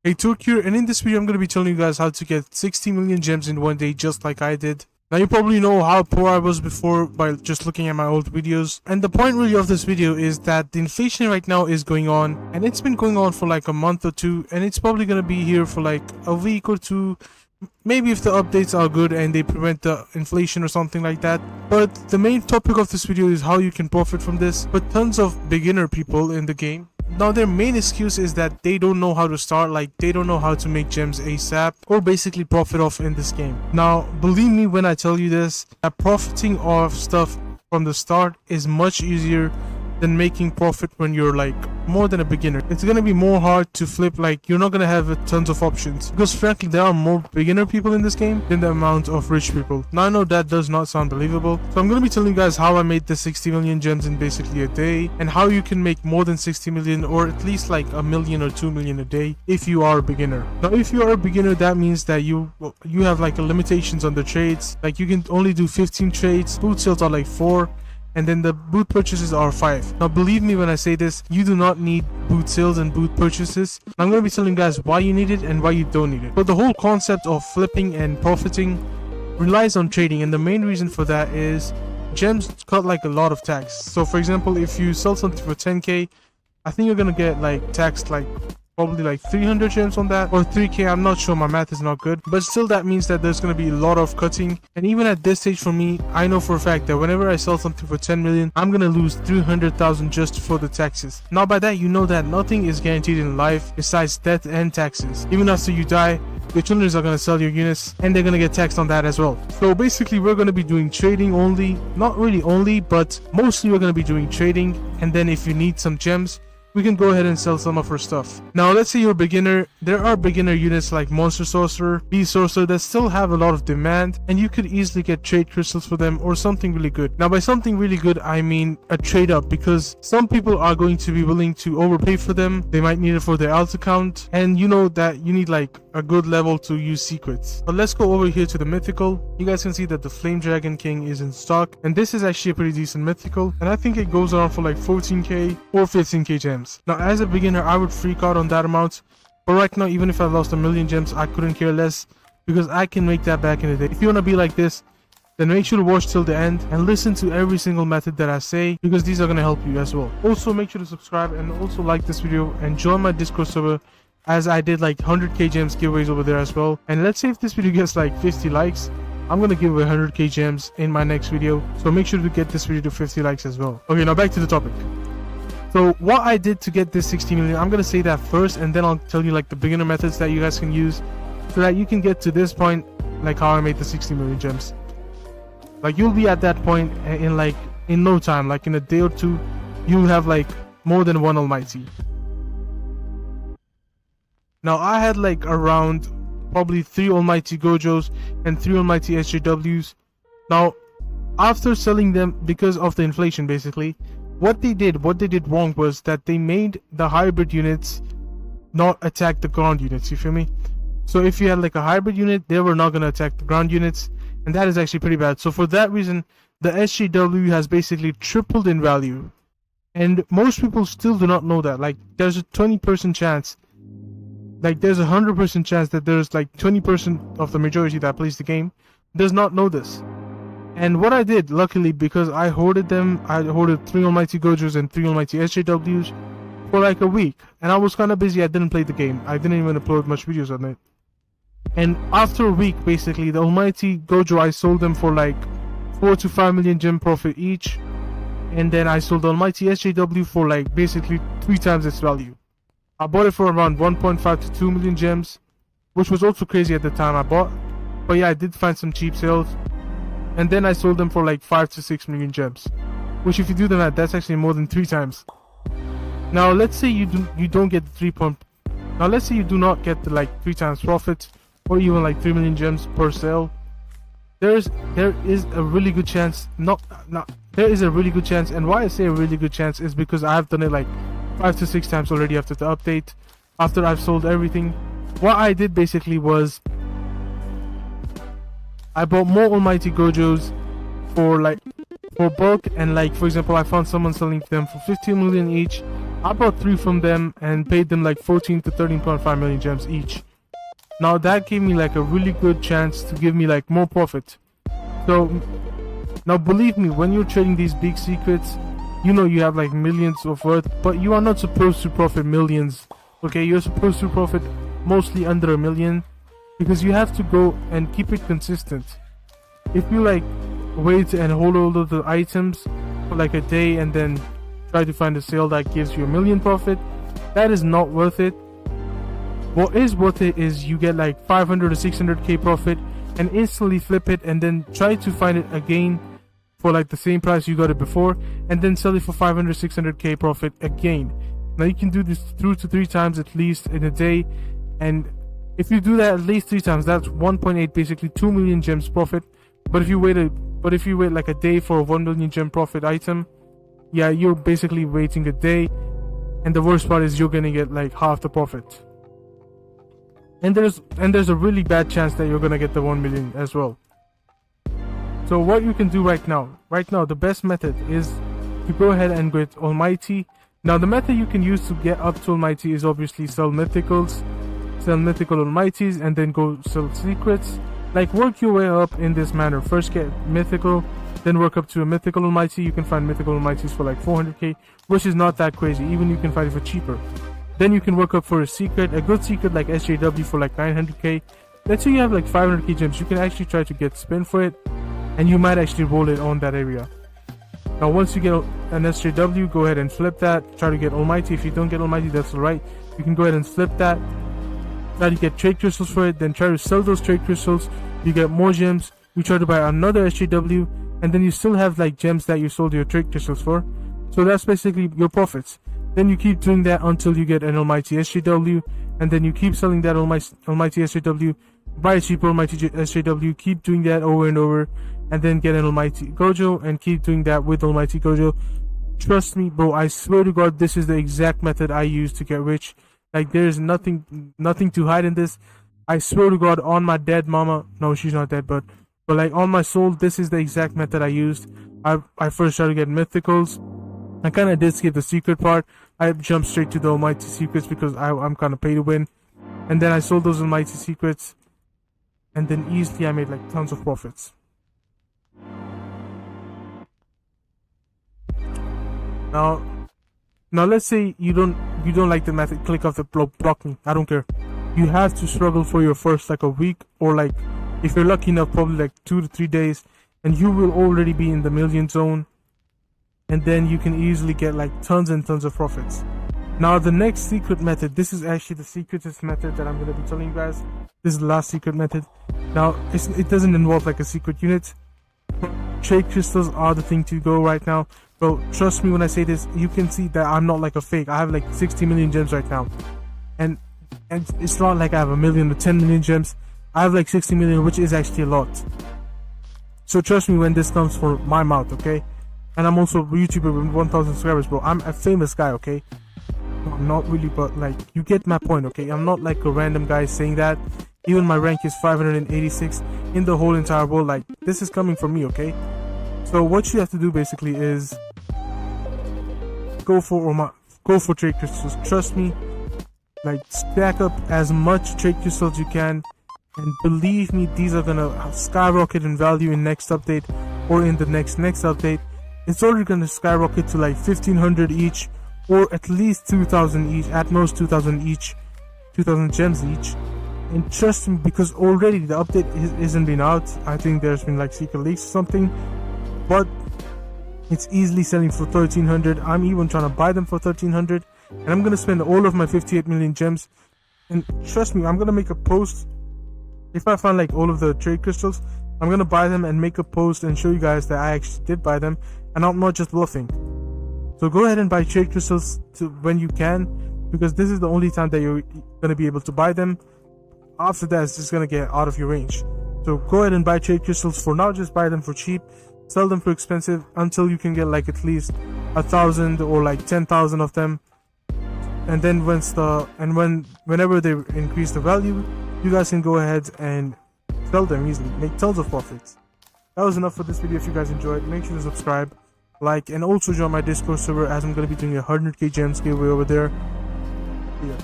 Hey, Turk here, and in this video I'm going to be telling you guys how to get 60 million gems in one day just like I did. Now you probably know how poor I was before by just looking at my old videos, and the point really of this video is that the inflation right now is going on, and it's been going on for like a month or two, and it's probably going to be here for like a week or two, maybe if the updates are good and they prevent the inflation or something like that. But the main topic of this video is how you can profit from this. But tons of beginner people in the game, now their main excuse is that they don't know how to start, like they don't know how to make gems ASAP or basically profit off in this game. Now believe me when I tell you this, that profiting off stuff from the start is much easier than making profit when you're like more than a beginner. It's gonna be more hard to flip, like you're not gonna have tons of options, because frankly there are more beginner people in this game than the amount of rich people. Now I know that does not sound believable, so I'm gonna be telling you guys how I made the 60 million gems in basically a day, and how you can make more than 60 million, or at least like a million or 2 million a day if you are a beginner. Now if you are a beginner, that means that you have like limitations on the trades, like you can only do 15 trades, boot sales are like 4, and then the boot purchases are 5. Now believe me when I say this, you do not need boot sales and boot purchases. I'm going to be telling you guys why you need it and why you don't need it. But the whole concept of flipping and profiting relies on trading, and the main reason for that is gems cut like a lot of tax. So for example, if you sell something for 10k, I think you're going to get like taxed like probably like 300 gems on that, or 3k, I'm not sure, my math is not good, but still that means that there's going to be a lot of cutting. And even at this stage for me, I know for a fact that whenever I sell something for 10 million, I'm going to lose 300,000 just for the taxes. Now by that you know that nothing is guaranteed in life besides death and taxes. Even after you die, your children are going to sell your units and they're going to get taxed on that as well. So basically we're going to be doing trading only, not really only, but mostly we're going to be doing trading, and then if you need some gems, we can go ahead and sell some of our stuff. Now let's say you're a beginner. There are beginner units like Monster Sorcerer, Beast Sorcerer that still have a lot of demand, and you could easily get trade crystals for them or something really good. Now by something really good I mean a trade up, because some people are going to be willing to overpay for them. They might need it for their alt account, and you know that you need like a good level to use secrets. But let's go over here to the mythical. You guys can see that the Flame Dragon King is in stock, and this is actually a pretty decent mythical, and I think it goes around for like 14k or 15k gems. Now as a beginner I would freak out on that amount, but right now even if I lost a million gems I couldn't care less, because I can make that back in the day. If you want to be like this, then make sure to watch till the end and listen to every single method that I say, because these are going to help you as well. Also make sure to subscribe and also like this video and join my Discord server, as I did like 100k gems giveaways over there as well. And let's say if this video gets like 50 likes, I'm gonna give away 100k gems in my next video, so make sure to get this video to 50 likes as well. Okay, now back to the topic. So what I did to get this 60 million, I'm gonna say that first, and then I'll tell you like the beginner methods that you guys can use so that you can get to this point, like how I made the 60 million gems. Like you'll be at that point in no time, like in a day or two, you'll have like more than one almighty. Now I had like around probably 3 almighty Gojos and 3 almighty SJWs. Now after selling them because of the inflation, basically what they did wrong was that they made the hybrid units not attack the ground units, you feel me? So if you had like a hybrid unit, they were not going to attack the ground units, and that is actually pretty bad. So for that reason the SJW has basically tripled in value, and most people still do not know that. Like there's a 20% chance, like there's a 100% chance that there's like 20% of the majority that plays the game does not know this. And what I did, luckily, because I hoarded them, I hoarded 3 almighty Gojos and 3 almighty SJWs for like a week, and I was kind of busy. I didn't play the game, I didn't even upload much videos on it. And after a week, basically the almighty Gojo, I sold them for like 4 to 5 million gem profit each, and then I sold the almighty SJW for like basically 3 times its value. I bought it for around 1.5 to 2 million gems, which was also crazy at the time I bought, but yeah, I did find some cheap sales. And then I sold them for like 5 to 6 million gems, which if you do the math, that's actually more than 3 times. Now let's say you don't get the now let's say you do not get the like 3 times profit, or even like 3 million gems per sale. There is a really good chance, there is a really good chance, and why I say a really good chance is because I've done it like 5 to 6 times already after the update, after I've sold everything. What I did basically was I bought more almighty Gojos for bulk, and like for example I found someone selling them for 15 million each, I bought 3 from them and paid them like 14 to 13.5 million gems each. Now that gave me like a really good chance to give me like more profit. So now believe me, when you're trading these big secrets, you know you have like millions of worth, but you are not supposed to profit millions. Okay, you're supposed to profit mostly under a million, because you have to go and keep it consistent. If you like wait and hold all of the items for like a day and then try to find a sale that gives you a million profit, that is not worth it. What is worth it is you get like 500 to 600k profit and instantly flip it, and then try to find it again for like the same price you got it before, and then sell it for 500 600k profit again. Now you can do this 2 to 3 times at least in a day, and if you do that at least 3 times, that's 1.8, basically 2 million gems profit. But if you wait like a day for a 1 million gem profit item, yeah, you're basically waiting a day, and the worst part is you're gonna get like half the profit. And there's a really bad chance that you're gonna get the 1 million as well. So what you can do right now, the best method is to go ahead and get Almighty. Now the method you can use to get up to Almighty is obviously sell mythicals, sell mythical Almighties, and then go sell secrets. Like work your way up in this manner. First get mythical, then work up to a mythical Almighty. You can find mythical Almighties for like 400k, which is not that crazy. Even you can find it for cheaper. Then you can work up for a good secret like SJW for like 900k. Let's say you have like 500k gems, you can actually try to get spin for it, and you might actually roll it on that area. Now once you get an SJW, go ahead and flip that, try to get Almighty. If you don't get Almighty, that's alright. You can go ahead and flip that, try to get trade crystals for it, then try to sell those trade crystals, you get more gems, you try to buy another SJW, and then you still have like gems that you sold your trade crystals for. So that's basically your profits. Then you keep doing that until you get an Almighty SJW, and then you keep selling that Almighty SJW, buy a cheaper Almighty SJW, keep doing that over and over, and then get an Almighty Gojo, and keep doing that with Almighty Gojo. Trust me, bro, I swear to God, this is the exact method I use to get rich. Like, there's nothing to hide in this. I swear to God, on my dead mama, no, she's not dead, but like on my soul, this is the exact method I used. I first tried to get mythicals. I kind of did skip the secret part. I jumped straight to the Almighty secrets because I'm kind of pay to win. And then I sold those Almighty secrets, and then easily I made like tons of profits. Now let's say you don't like the method. Click off the block me. I don't care. You have to struggle for your first like a week, or like if you're lucky enough, probably like 2 to 3 days, and you will already be in the million zone. And then you can easily get like tons and tons of profits. Now the next secret method, this is actually the secretest method that I'm going to be telling you guys. This is the last secret method. Now it doesn't involve like a secret unit. Trade crystals are the thing to go right now. Bro, trust me when I say this, you can see that I'm not like a fake. I have like 60 million gems right now. And it's not like I have a million or 10 million gems. I have like 60 million, which is actually a lot. So trust me when this comes from my mouth, okay? And I'm also a YouTuber with 1,000 subscribers, bro. I'm a famous guy, okay? No, not really, but like, you get my point, okay? I'm not like a random guy saying that. Even my rank is 586 in the whole entire world. Like, this is coming from me, okay? So what you have to do basically is go for trade crystals. Trust me, like, stack up as much trade crystals you can, and believe me, these are gonna skyrocket in value in next update or in the next update. It's already gonna skyrocket to like 1,500 each, or at least 2,000 each, at most 2,000 each, 2,000 gems each. And trust me, because already the update isn't been out. I think there's been like secret leaks or something, but it's easily selling for 1,300. I'm even trying to buy them for 1,300, and I'm gonna spend all of my 58 million gems. And trust me, I'm gonna make a post. If I find like all of the trade crystals, I'm gonna buy them and make a post and show you guys that I actually did buy them, and I'm not just bluffing. So go ahead and buy trade crystals when you can, because this is the only time that you're gonna be able to buy them. After that, it's just gonna get out of your range. So go ahead and buy trade crystals. For now, just buy them for cheap, sell them for expensive until you can get like at least 1,000 or like 10,000 of them. And then whenever they increase the value, you guys can go ahead and sell them easily, make tons of profits. That was enough for this video. If you guys enjoyed, make sure to subscribe. like, and also join my Discord server, as I'm gonna be doing a 100k gems giveaway over there. Yeah.